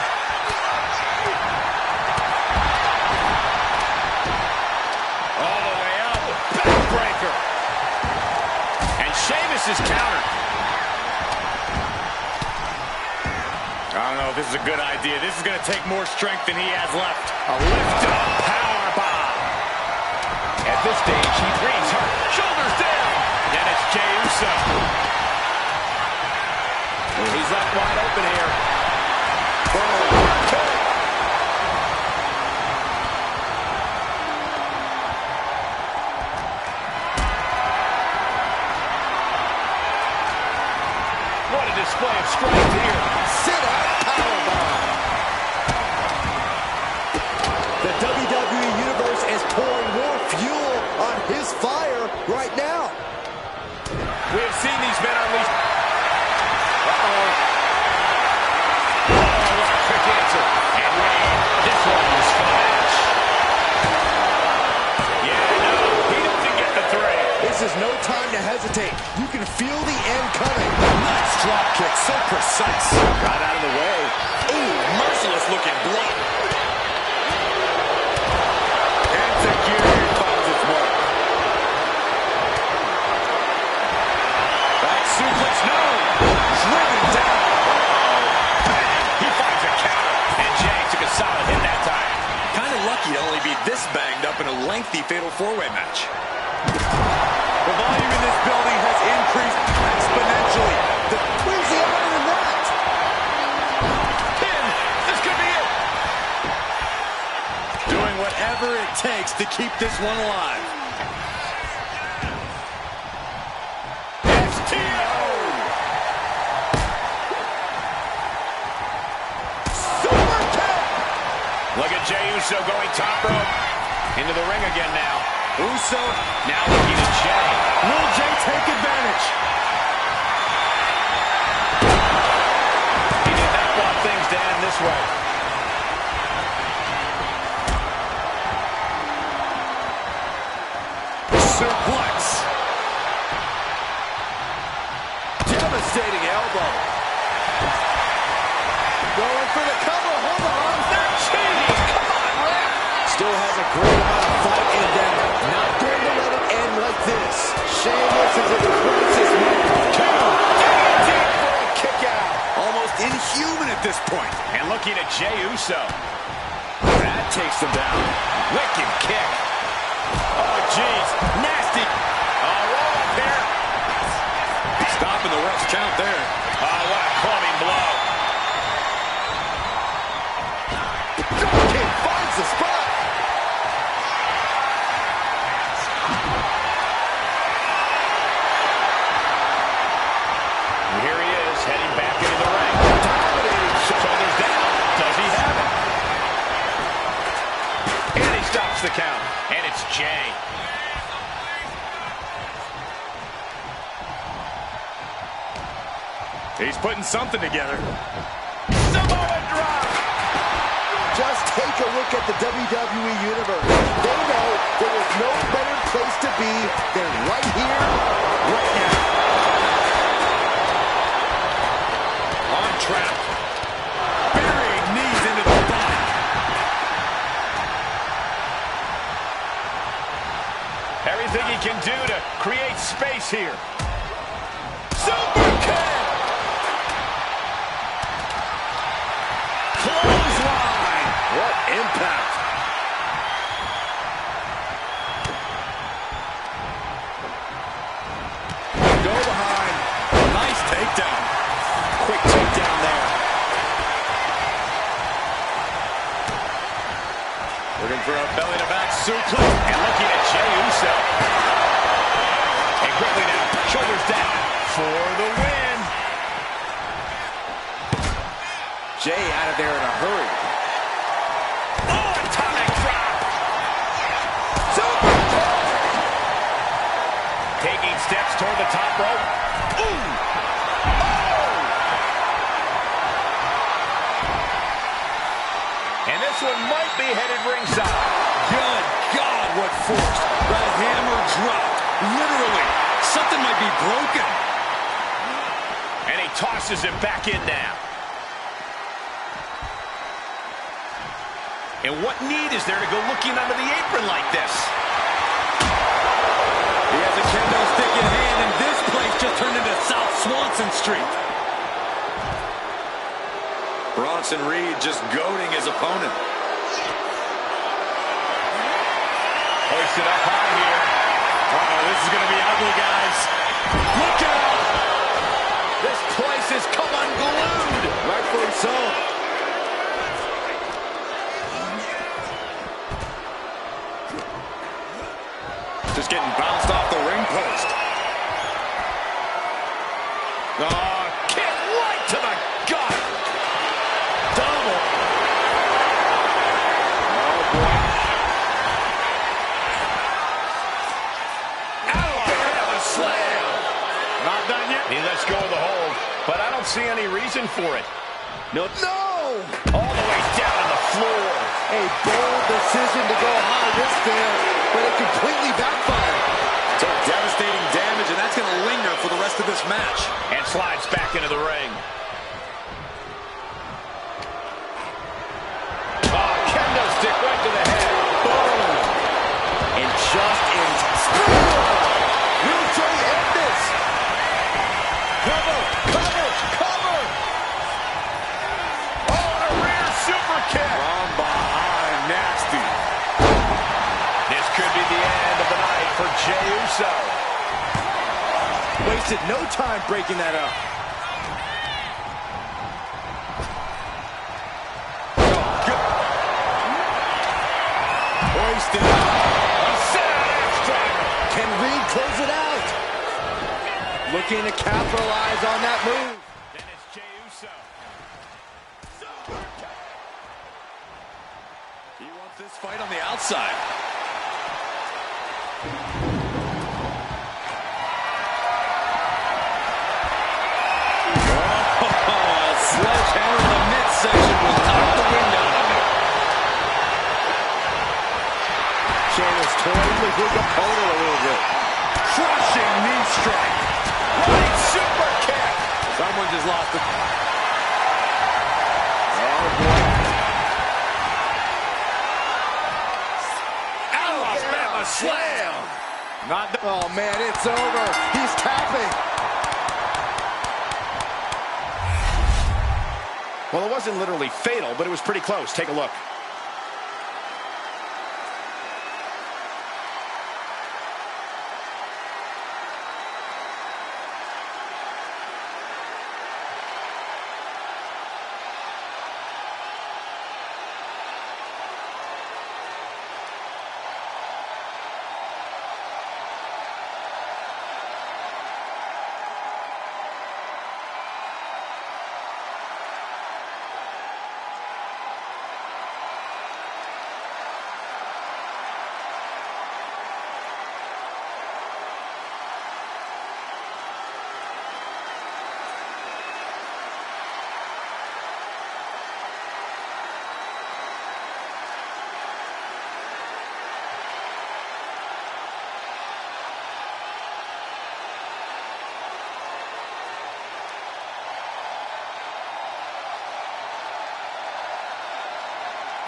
All the way up. Backbreaker. And Sheamus is countered. I don't know if this is a good idea. This is going to take more strength than he has left. A lift-up powerbomb. At this stage, he breathes hurt. Shoulders down. And it's Jey Uso. He's left wide open here. What a display of strength here. Sit-up powerbomb. The WWE Universe is pouring more fuel on his fire right now. We have seen these men unleash. What a quick answer. And Reed, this one is for the match. Yeah, no, he doesn't get the three. This is no time to hesitate. You can feel the end coming. Nice drop kick. So precise. Got out of the way. Ooh, merciless looking blow. Insecurity finds its mark. Back suplex. No. Driven down. He finds a counter. And Jey took a solid hit that time. Kind of lucky to only be this banged up in a lengthy fatal four-way match. The volume in this building has increased exponentially. Where's the honor in that? Pin. This could be it. Doing whatever it takes to keep this one alive. STO. Super kick! Look at Jey Uso going top rope. Into the ring again now. Uso. Now looking at Jey. Will Jey take advantage? He did not want things to end this way. Suplex. Devastating elbow. Going for the cover. Hold on. Not cheating. Come on, Rick. Still has a great amount of fight in them. Not going to let it end like this. Sheamus is in the crisis mode. Guaranteed for a kick out. Almost inhuman at this point. And looking at Jey Uso. That takes him down. Wicked kick. Oh, jeez. Nasty. Roll up here. Stopping the ref's count there. Oh, what a clubbing blow. Dropkick finds the count. And it's Jay. He's putting something together. Samoa drop! Just take a look at the WWE Universe. They know there is no better place to be than right here, right now. On track. Burying knees into the body. Everything he can do to create space here. Super kick! Clothesline! What impact! Go behind. Nice takedown. Quick takedown there. Looking for a belly-to-back suplex. And looking at Jey Uso. And quickly now, shoulders down for the win. Jey out of there in a hurry. Oh, atomic drop. Super kick. Taking steps toward the top rope. Ooh. And this one might be headed ringside. Good God, what force. That hammer dropped. Literally. Something might be broken. And he tosses it back in now. And what need is there to go looking under the apron like this? He has a kendo stick in hand, and this place just turned into South Swanson Street. Bronson Reed just goading his opponent. Hoisted up high here. Uh-oh, this is going to be ugly, guys. Look out! This place has come unglued. Rightfully so. Just getting bounced off the ring post. Oh, kick right to the gut. Double. Oh, boy. Alabama slam. Not done yet. He lets go of the hold, but I don't see any reason for it. No. All the way down on the floor. A bold decision to go high risk there, but it completely backfired. Took devastating damage, and that's going to linger for the rest of this match. And slides back into the ring. Oh, kendo stick right to the head. Boom. And just in style. Will Jey end this? Cover. Oh, and a rear super kick. From behind, nasty. This could be the end of the night for Jey Uso. Wasted no time breaking that up. Hoisted up. A set extra. Can Reed close it out? Looking to capitalize on that move. Then it's Jey Uso. He wants this fight on the outside. A sledgehammer in the midsection will knock the wind out of him. Sheamus toying with his opponent a little bit. Crushing knee strike. Right super kick. Someone just lost it. Oh, boy. Alabama slam. Oh, man, it's over. He's tapping. Well, it wasn't literally fatal, but it was pretty close. Take a look.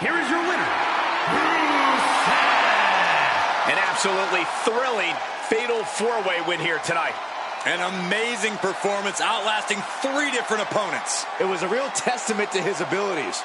here is your winner, Rusev. An absolutely thrilling fatal four-way win here tonight. An amazing performance, outlasting 3 different opponents. It was a real testament to his abilities.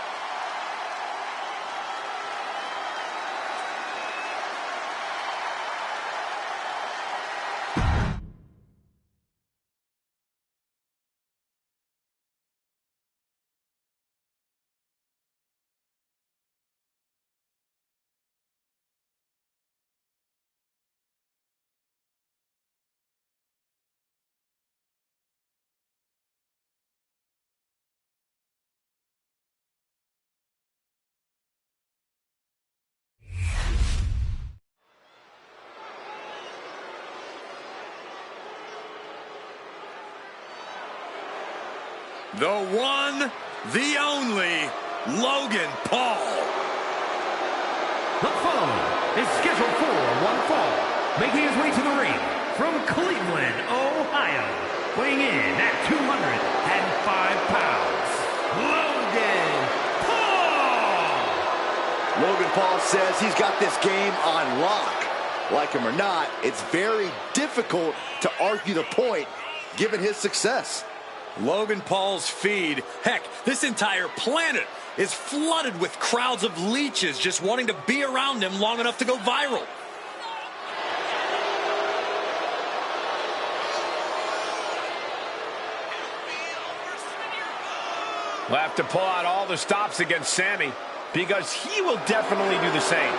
The one, the only, Logan Paul. The following is scheduled for one fall, making his way to the ring from Cleveland, Ohio, weighing in at 205 pounds, Logan Paul. Logan Paul says he's got this game on lock. Like him or not, it's very difficult to argue the point given his success. Logan Paul's feed, heck, this entire planet is flooded with crowds of leeches just wanting to be around him long enough to go viral. We'll have to pull out all the stops against Sami because he will definitely do the same.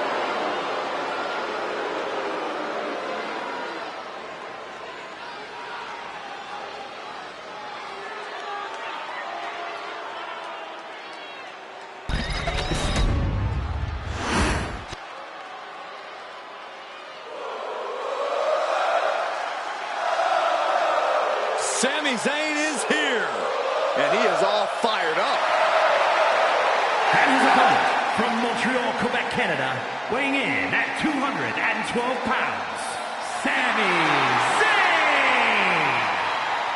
Sami Zayn is here. And he is all fired up. And his opponent from Montreal, Quebec, Canada, weighing in at 212 pounds, Sami Zayn.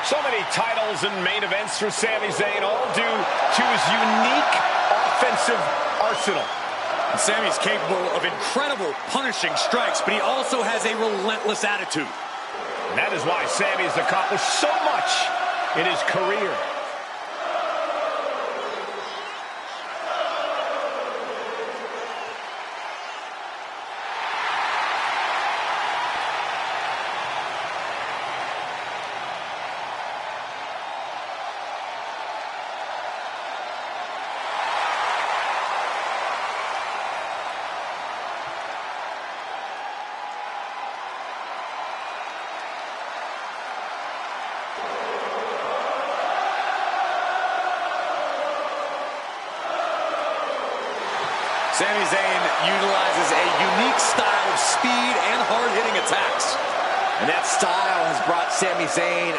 So many titles and main events for Sami Zayn, all due to his unique offensive arsenal. Sami's capable of incredible punishing strikes, but he also has a relentless attitude. And that is why Sami has accomplished so much in his career. Sami Zayn utilizes a unique style of speed and hard-hitting attacks. And that style has brought Sami Zayn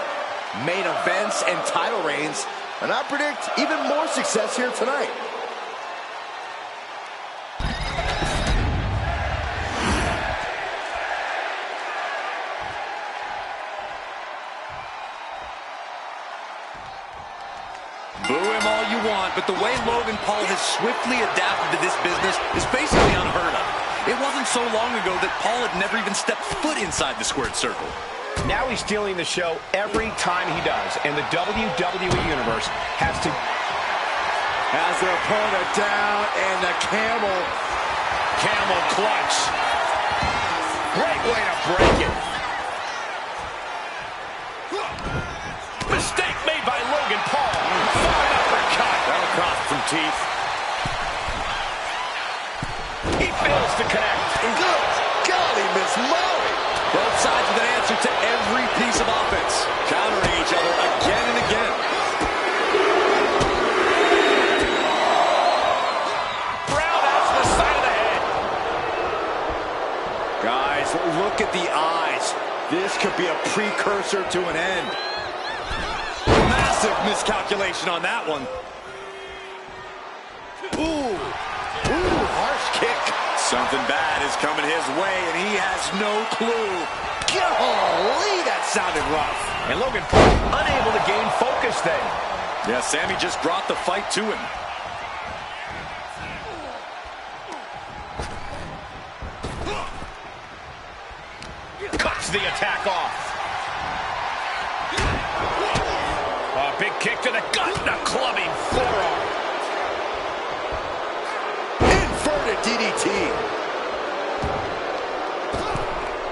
main events and title reigns. And I predict even more success here tonight. Boo him all you want, but the way Logan Paul has swiftly adapted to this business is basically unheard of. It wasn't so long ago that Paul had never even stepped foot inside the squared circle. Now he's stealing the show every time he does, and the WWE Universe has to... Has their opponent down, and the camel clutch. Great way to break it. Mistake made by Logan Paul. Far uppercut. That'll cross some teeth. He fails to connect. Good golly, Miss Molly. Both sides with an answer to every piece of offense, countering each other again and again. Roundhouse to the side of the head. Guys, look at the eyes. This could be a precursor to an end. Massive miscalculation on that one. Ooh, harsh kick. Something bad is coming his way, and he has no clue. Golly, that sounded rough. And Logan Paul unable to gain focus then. Yeah, Sami just brought the fight to him. Starts the attack off. A big kick to the gut and a clubbing forearm. Inverted DDT.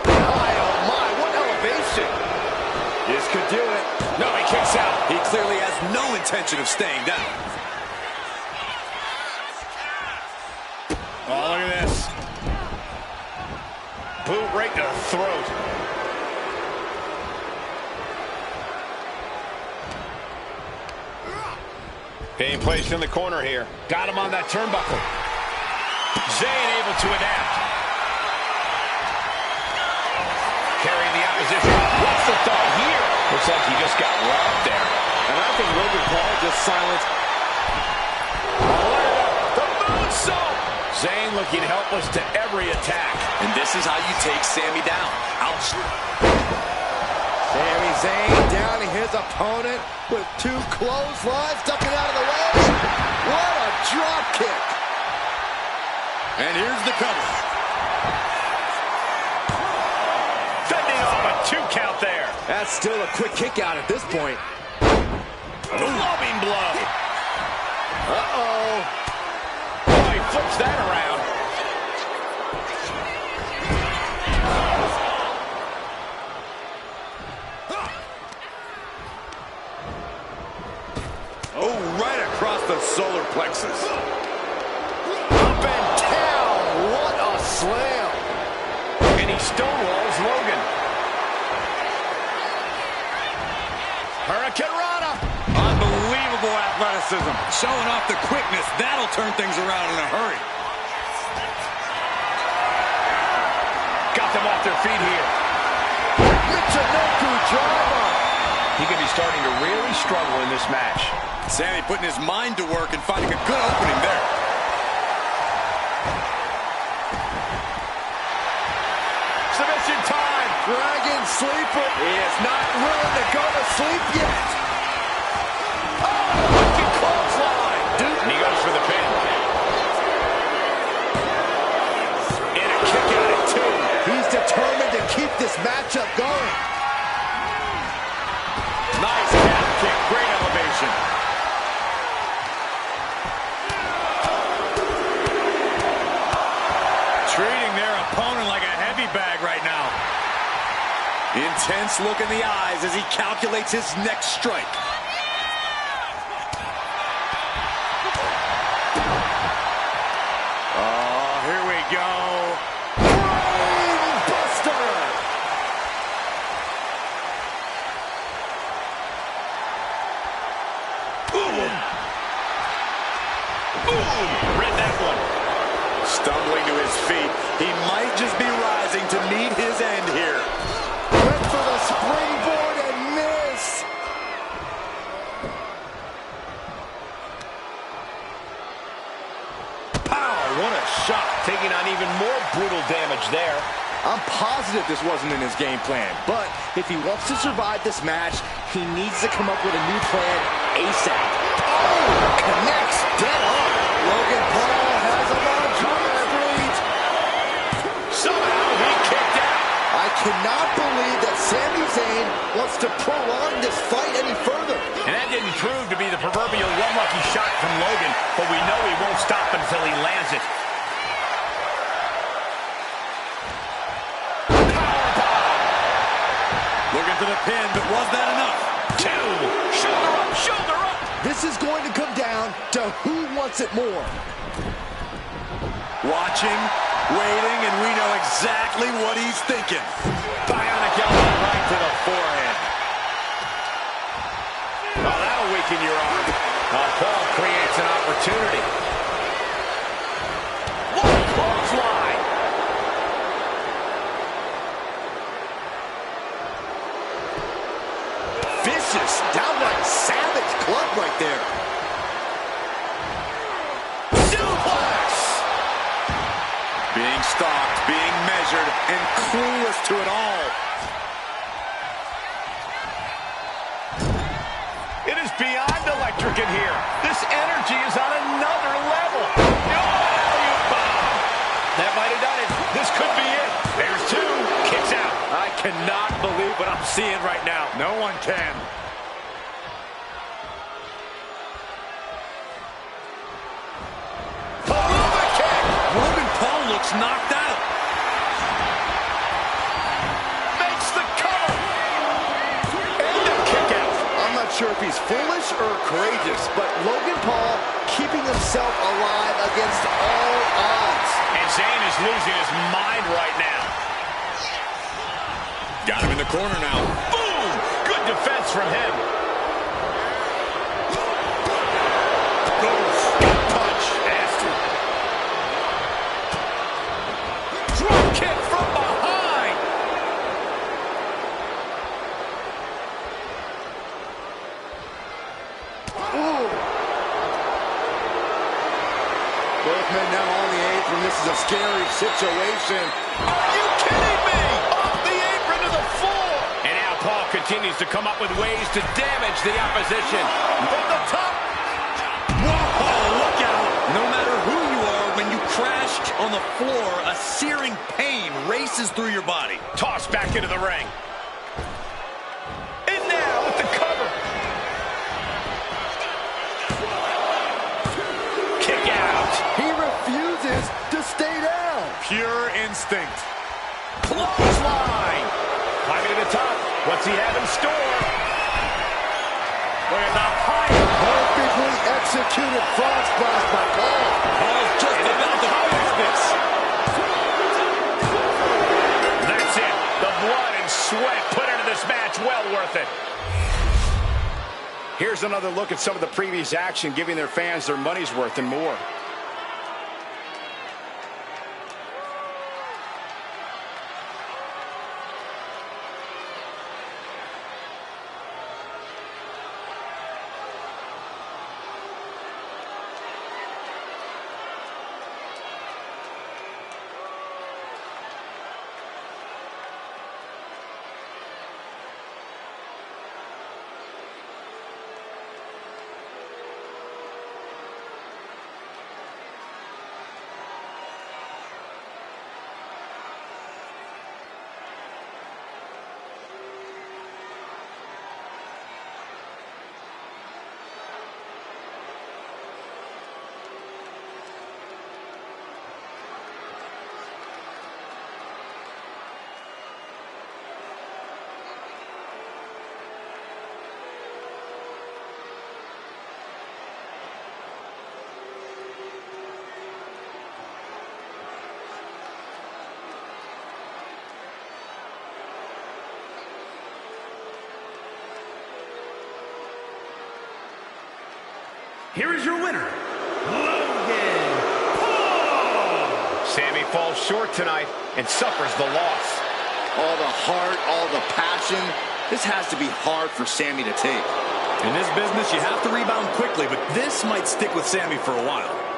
Oh my, what elevation. This could do it. No, he kicks out. He clearly has no intention of staying down. Oh, look at this. Boot right to the throat. Being placed in the corner here. Got him on that turnbuckle. Zayn able to adapt. Carrying the opposition. What's the thought here? Looks like he just got robbed there. And I think Logan Paul just silenced. The moonsault! Zayn looking helpless to every attack. And this is how you take Sami down. Ouch. Sami Zayn downing his opponent with 2 clotheslines, ducking out of the way. What a drop kick. And here's the cover. Fending off a 2 count there. That's still a quick kick out at this point. Loving blow. Uh-oh. Oh, he flips that around. Oh, right across the solar plexus. Up and down. What a slam. And he stonewalls Logan. Hurricane Rana. Unbelievable athleticism. Showing off the quickness. That'll turn things around in a hurry. Got them off their feet here. Michinoku driver. He could be starting to really struggle in this match. Sami putting his mind to work and finding a good opening there. Submission time. Dragon sleeper. He is not willing to go to sleep yet. Oh, wicked clothesline. And he goes for the pin. And a kick out at 2. He's determined to keep this matchup going. Nice calf kick. Great elevation. Treating their opponent like a heavy bag right now. Intense look in the eyes as he calculates his next strike. Oh, here we go. Buster. Boom. Boom. Read that one. Stumbling to his feet. He might just be rising to meet his end here. Went for the springboard and missed. Pow, what a shot. Taking on even more brutal damage there. I'm positive this wasn't in his game plan, but if he wants to survive this match, he needs to come up with a new plan ASAP. Oh, connects dead on. Logan Paul has him on drive lead. Somehow he kicked out. I cannot believe that Sami Zayn wants to prolong this fight any further. And that didn't prove to be the proverbial one lucky shot from Logan, but we know he won't stop until he lands it. Looking for the pin, but was that enough? 2. Shoulder up, shoulder up. This is going to come down to who wants it more. Watching, waiting, and we know exactly what he's thinking. Bionic elbow right to the forehead. Oh, that'll weaken your arm. Paul creates an opportunity. What a clothesline. Vicious, downright savage club right there. Suplex. Being stalked, being measured, and clueless to it all. It is beyond electric in here. This energy is on another level. Oh, bomb. That might have done it. This could be it. There's 2. Kicks out. I cannot believe what I'm seeing right now. No one can. Logan Paul looks knocked out. Makes the cover. And a kick out. I'm not sure if he's foolish or courageous, but Logan Paul keeping himself alive against all odds. And Zayn is losing his mind right now. Got him in the corner now. Boom! Good defense from him. Good punch. Nasty. Drop kick from behind. Ooh. Both men now on the apron. This is a scary situation. Are you kidding me? Off the apron to the floor. And now Paul continues to come up with ways to damage the opposition. From the top. Whoa, look out. No matter who you are, when you crash on the floor, a searing pain races through your body. Tossed back into the ring. And now with the cover. Kick out. He refuses to stay down. Pure instinct. Clothesline. Climbing to the top. What's he have in store? Look at the height. Perfectly executed frog splash by Paul. Paul's just about to finish this. That's it. The blood and sweat put into this match. Well worth it. Here's another look at some of the previous action, giving their fans their money's worth and more. Here is your winner, Logan Paul. Sami falls short tonight and suffers the loss. All the heart, all the passion. This has to be hard for Sami to take. In this business, you have to rebound quickly, but this might stick with Sami for a while.